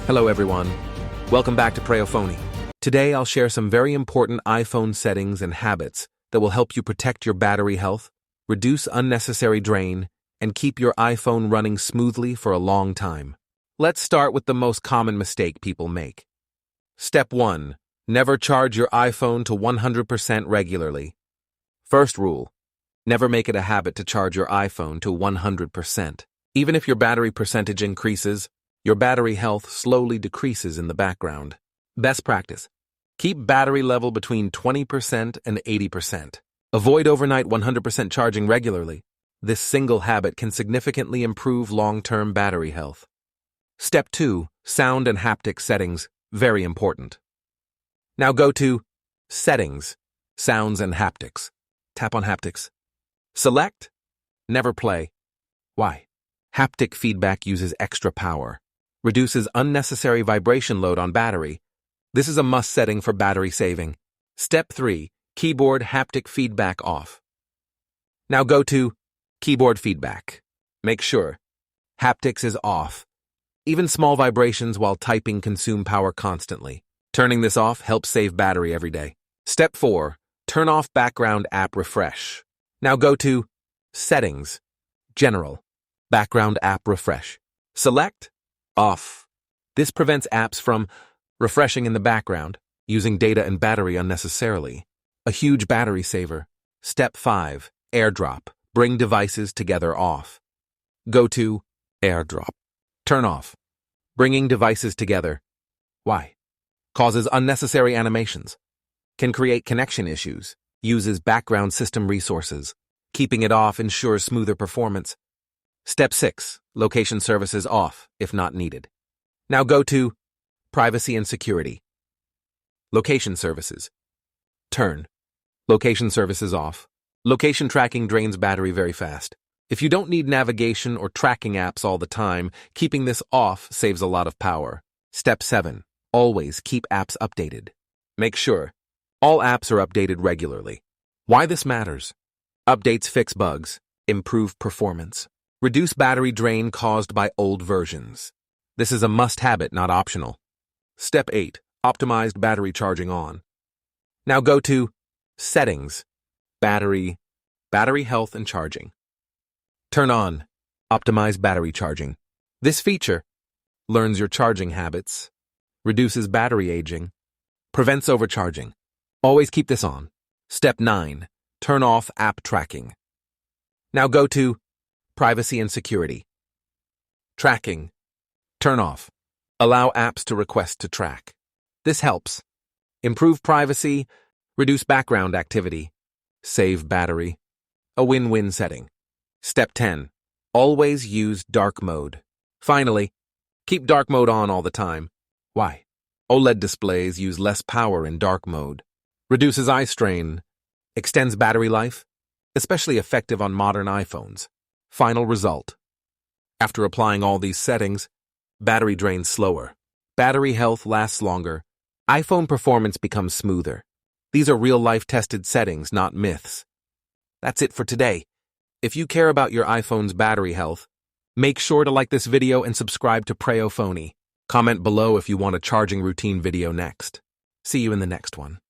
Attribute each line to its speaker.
Speaker 1: Hello everyone, welcome back to Preyo Phonie. Today I'll share some very important iPhone settings and habits that will help you protect your battery health, reduce unnecessary drain, and keep your iPhone running smoothly for a long time. Let's start with the most common mistake people make. Step 1. Never charge your iPhone to 100% regularly. First rule, never make it a habit to charge your iPhone to 100%. Even if your battery percentage increases, your battery health slowly decreases in the background. Best practice. Keep battery level between 20% and 80%. Avoid overnight 100% charging regularly. This single habit can significantly improve long-term battery health. Step 2. Sound and haptic settings. Very important. Now go to Settings, Sounds and Haptics. Tap on Haptics. Select Never Play. Why? Haptic feedback uses extra power, reduces unnecessary vibration load on battery. This is a must setting for battery saving. Step 3. Keyboard haptic feedback off. Now go to Keyboard feedback. Make sure Haptics is off. Even small vibrations while typing consume power constantly. Turning this off helps save battery every day. Step 4. Turn off background app refresh. Now go to Settings, General, Background app refresh. Select Off. This prevents apps from refreshing in the background, using data and battery unnecessarily. A huge battery saver. Step 5. AirDrop. Bring devices together off. Go to AirDrop. Turn off. Bringing devices together. Why? Causes unnecessary animations. Can create connection issues. Uses background system resources. Keeping it off ensures smoother performance. Step 6. Location services off, if not needed. Now go to Privacy and Security. Location services. Turn location services off. Location tracking drains battery very fast. If you don't need navigation or tracking apps all the time, keeping this off saves a lot of power. Step 7. Always keep apps updated. Make sure all apps are updated regularly. Why this matters? Updates fix bugs, improve performance, reduce battery drain caused by old versions. This is a must habit, not optional. Step 8. Optimized battery charging on. Now go to Settings, Battery health and charging. Turn on Optimize battery charging. This feature learns your charging habits, reduces battery aging, prevents overcharging. Always keep this on. Step 9. Turn off app tracking. Now go to Privacy and Security. Tracking. Turn off. Allow apps to request to track. This helps improve privacy, reduce background activity, save battery. A win-win setting. Step 10. Always use dark mode. Finally, keep dark mode on all the time. Why? OLED displays use less power in dark mode. Reduces eye strain. Extends battery life. Especially effective on modern iPhones. Final result. After applying all these settings, battery drains slower. Battery health lasts longer. iPhone performance becomes smoother. These are real-life tested settings, not myths. That's it for today. If you care about your iPhone's battery health, make sure to like this video and subscribe to Preyo Phonie. Comment below if you want a charging routine video next. See you in the next one.